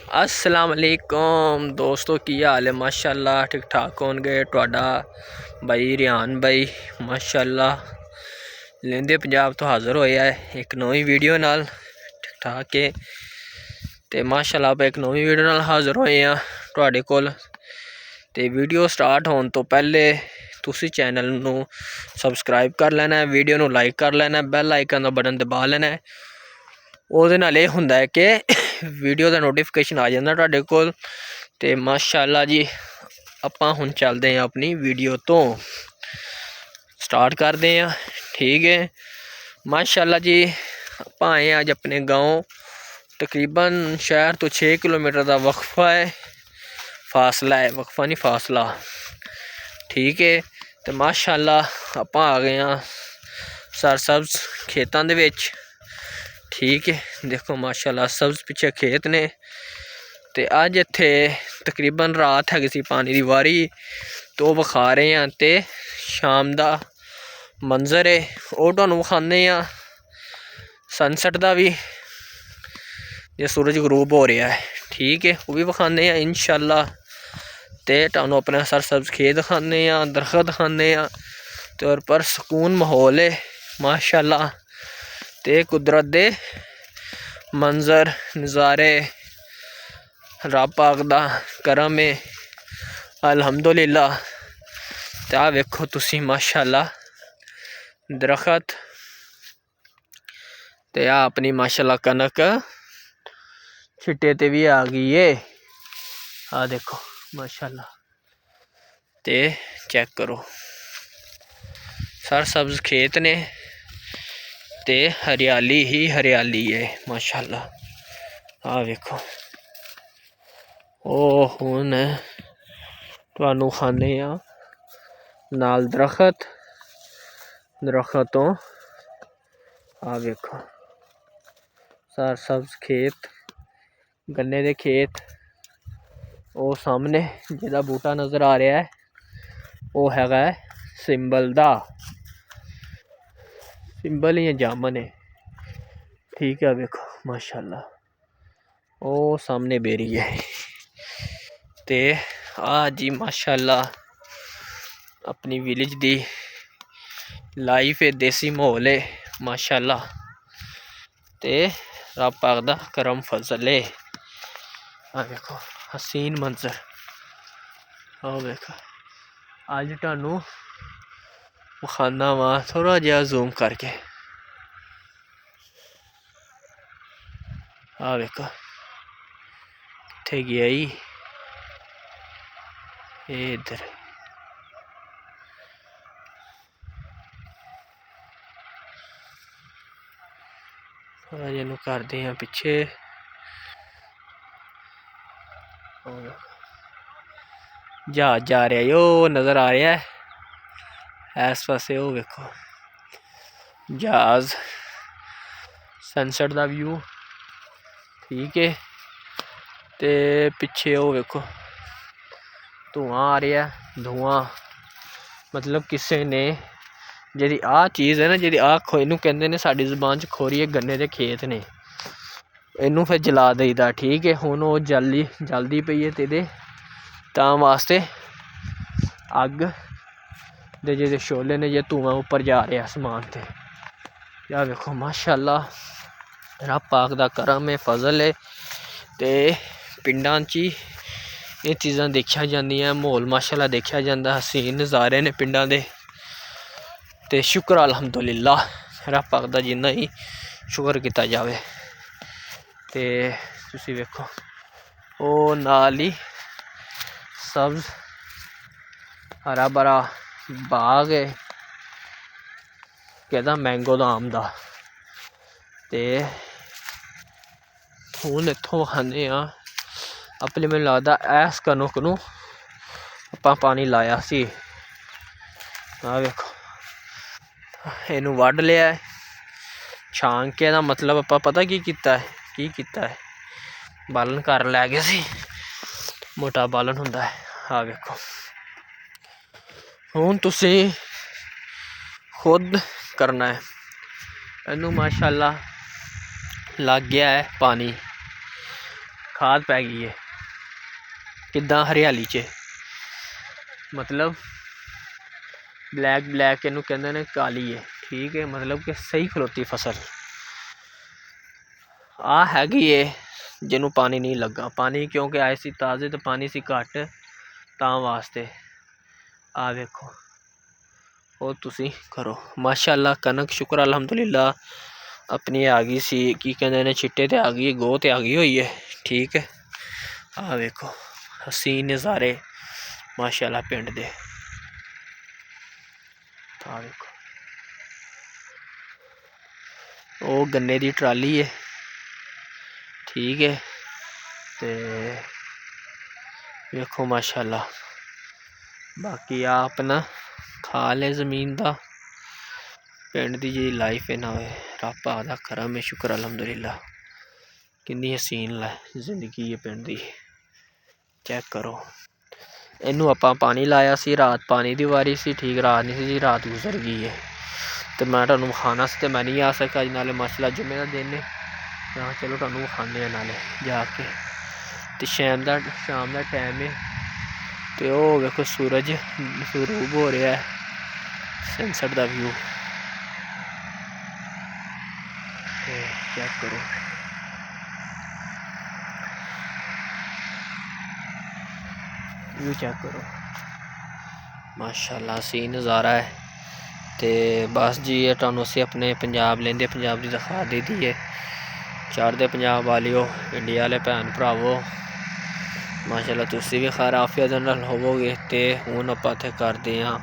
अस्सलाम वालेकुम दोस्तों की हाल है। माशाल्लाह ठीक ठाक होणगे। तुहाडा भाई रिहान भाई माशाल्लाह लेंदे पंजाब तो हाज़र होया है एक नवी वीडियो नाल। ठीक ठाक है ते माशाल्लाह आप एक नवी वीडियो नाल हाज़र होए हैं तुहाडे कोल। ते वीडियो स्टार्ट होने तो पहले तुसी चैनल नू सबसक्राइब कर लेना है, वीडियो नू लाइक कर लेना है, बैल आइकन का बटन दबा लेना है। ਉਹਦੇ ਨਾਲ ਇਹ ਹੁੰਦਾ ਹੈ ਕਿ ਵੀਡੀਓ ਦਾ ਨੋਟੀਫਿਕੇਸ਼ਨ ਆ ਜਾਂਦਾ ਤੁਹਾਡੇ ਕੋਲ। ਤੇ ਮਾਸ਼ਾਅੱਲਾ ਜੀ ਆਪਾਂ ਹੁਣ ਚੱਲਦੇ ਹਾਂ ਆਪਣੀ ਵੀਡੀਓ ਤੋਂ ਸਟਾਰਟ ਕਰਦੇ ਹਾਂ। ਠੀਕ ਹੈ ਮਾਸ਼ਾਅੱਲਾ ਜੀ ਆਪਾਂ ਆਏ ਅੱਜ ਆਪਣੇ ਗਾँव तकरीबन शहर तो 6 किलोमीटर का वक्फा है, फासला है, वक्फा नहीं फासला। ठीक है तो माशाअल्लाह आप आ गए हाँ सरसब्ज खेतों के विच। ठीक है देखो माशाअल्लाह सब्ज पिछे खेत ने। तो अज इत्थे तकरीबन रात हैगी सी पानी की वारी तो विखा रहे हैं। तो शाम का मंजर है वो तुहानूं विखाने हैं, सनसैट का भी जो सूरज गरूब हो रहा है। ठीक है वो भी विखाने हैं इंशाअल्लाह। तो तुहानूं अपना सरसब्ज खेत दिखाने हैं, दरखत दिखाने हैं। तो और पर सुकून माहौल है माशाअल्लाह। तो कुदरत दे मंजर नज़ारे रब पाक दा करम है अल्हम्दुलिल्लाह। तो आ वेखो तुसी माशाअल्लाह दरखत। तो आ अपनी माशाअल्लाह कनक छिट्टे ते भी आ गई है। आ देखो माशाअल्लाह। ते चेक करो सरसब्ज खेत ने ते हरियाली ही हरियाली है माशाअल्लाह। आ वेखो ओ हुण तुहानूं खाने आ नाल दरखत दरखतों। आ वेखो सरसब्ज खेत, गन्ने दे खेत। वो सामने जिहदा बूटा नज़र आ रहा है वो हैगा सिंबल दा, सिंबल या जामन है। ठीक है वेखो माशाअल्लाह ओ सामने बेरी है। ते आ जी माशाअल्लाह अपनी विलेज दी लाइफ है, देसी माहौल है माशाअल्लाह। ते रब पाक दा करम फजल है। आ देखो हसीन मंजर। आ देखो अज तुहानूं विखाना वा थोड़ा जिहा जूम करके। आ वेखो कित्थे गया ही इधर। थोड़ा जिहा करते हैं पिछे। जहाज जा रहा है वो नज़र आ रहा है इस पासे। वो वेखो जहाज सनसैट का व्यू। ठीक है तो पिछे वो वेखो धुआं आ रहा है। धुआं मतलब किसी ने जी आ चीज़ है ना जी आ इनू कहते ने साडी जबान च खोरी है गन्ने के खेत ने। इनू फिर जला दईदा। ठीक है हुण वो जलदी पई है ते तां वास्ते अग दे जे शोले ने जे धुआं उपर जा रहा आसमान ते। या वेखो माशाअल्लाह रब पाक दा करम है फजल है। ते पिंडां च ये चीज़ां देखिया जांदियां, माहौल माशाअल्लाह देखिया जांदा, हसीन नज़ारे ने पिंडां दे। ते शुक्र अल्हम्दुलिल्लाह रब पाक दा जिन्ना ही शुक्र किया जाए। ते तुसी वेखो ओ नाल ही सब्ज हरा भरा बाग है कहदा मैंगो दा आम दा। ते हुण इत्थों खाने अपने मैनूं लगदा ऐस कनक नूं आपां पानी लाया सी। आ वेखो इनू वढ लिया है छांग के। दा मतलब आपां पता की कीता है बालन कर लै गए सी, मोटा बालन हुंदा है। आ वेखो हुण तुसी खुद करना है। इनू माशाअल्लाह लग गया है पानी खाद पै गई है किद्दां हरियाली च, मतलब ब्लैक इनू कहते हैं काली है, ठीक है, मतलब कि सही खलोती फसल। आ हैगी है जिन्हों पानी नहीं लगा, पानी क्योंकि आए सी ताज़े तो पानी सी घट तां वास्ते। आ देखो वो तुसी करो माशाअल्लाह कनक शुक्र अल्हम्दुलिल्लाह अपनी आ गई सी, की कहते हैं छिट्टे ते आ गई, गो ते आ गई हुई है, ठीक है। आ देखो हसीन नज़ारे माशाअल्लाह पिंड दे। आ देखो वो गन्ने दी ट्राली है, ठीक है, ते देखो माशाअल्लाह बाकी आ अपना खाल है ज़मीन दा। पिंड दी जी लाइफ है ना, रब दा करम है, शुक्र अल्हम्दुलिल्लाह। कितनी हसीन जिंदगी है पिंड दी, चेक करो। इनू आपां पानी लाया सी, रात पानी दी वारी सी, ठीक रात नहीं सी, रात गुजर गई है तो मैं तुहानू विखाना सी ते मैं नहीं आ सका अज, नाले माशाअल्लाह जुम्मे का दिन है, चलो तुहानू विखाने नाले जाके। तो शाम का टाइम है तो वो देखो सूरज गरूब हो रहा है, सनसैट का व्यू चेक करो। व्यू चेक करो माशाअल्लाह सी नज़ारा है। तो बस जी ये तुहानू असीं अपने पंजाब लेंदे पंजाब की दिखा दी दी है। चढ़दे पंजाब वालियो, इंडिया वाले भैन भरावो माशाअल्लाह तुसी भी खैर आफियत दे नाल होवोगे। तो हुण आपां इत्थे करदे हां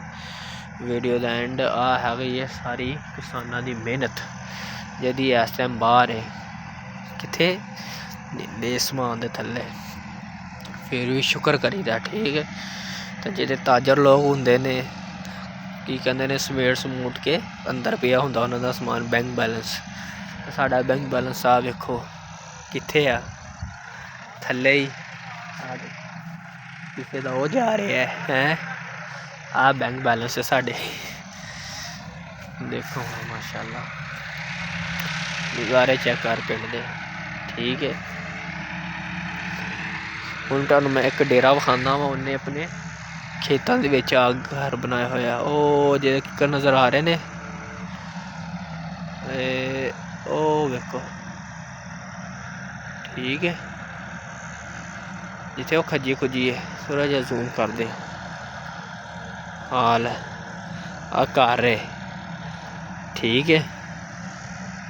वीडियो दा एंड। आ है गई है सारी किसानां दी मेहनत जिहदी इस टाइम बाहर है, कित्थे नीले आसमान दे थल्ले, फिर भी शुक्र करीदा, ठीक है। तो जेह्ड़े ताजर लोग होंदे ने की कहंदे ने समेट समूट के अंदर पिया हुंदा उन्हां दा समान बैंक बैलेंस, साडा बैंक बैलेंस आ वेखो कित्थे आ, थल्ले ही किसे दा ओह जा रहा है। आ बैंक बैलेंस है साडे, देखो माशाअल्लाह नज़ारे चेक कर पिंड दे, ठीक है। हुण तुहानू मैं एक डेरा विखाना वा, उन्हें अपने खेतों के विच आ घर बनाया होया, ओ जे किकर नज़र आ रहे ने, ओ वेखो, ठीक है, जिथे वो खज्जी खुजी है थोड़ा जिहा जूम कर दे। हाल है आ घर है, ठीक है,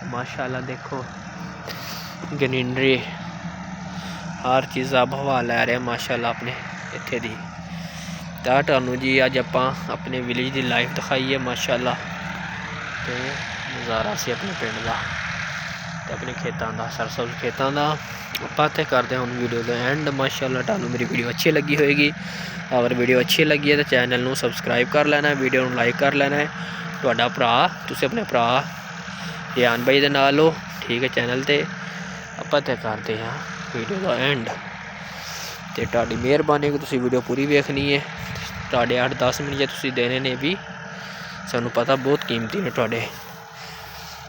माशाअल्लाह देखो ग्रीनरी हर चीज़ आप हवा लै रहे माशाअल्लाह अपने इत्थे दी। तो तुहानू जी अज आपां अपने विलेज की लाइफ दिखाई है माशाअल्लाह, तो नज़ारा सी अपने पिंड का ते अपने खेतों का, सरसों खेतों का। आपां इत्थे करदे हुण वीडियो का एंड। माशाअल्लाह तुहानू मेरी वीडियो अच्छी लगी होएगी, अगर वीडियो अच्छी लगी है तो चैनल नू सबसक्राइब कर लेना है, वीडियो नू लाइक कर लेना है। तुहाडा भरा तुसीं अपने भरा रियान भाई दे नाल हो, ठीक है, चैनल ते आपां इत्थे करदे हां वीडियो का एंड। तो तुहाडी मेहरबानी कि तुसीं वीडियो पूरी वेखनी है, तुहाडे 8-10 मिनट जे तुसीं देने ने भी सानू पता बहुत कीमती ने तुहाडे।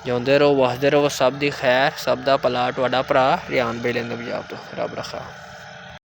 जिउंदे रहो वसदे रहो, सब दी खैर सब दा भला। तुहाडा भरा रियान भाई लेंदा पंजाब तो, रब रखा।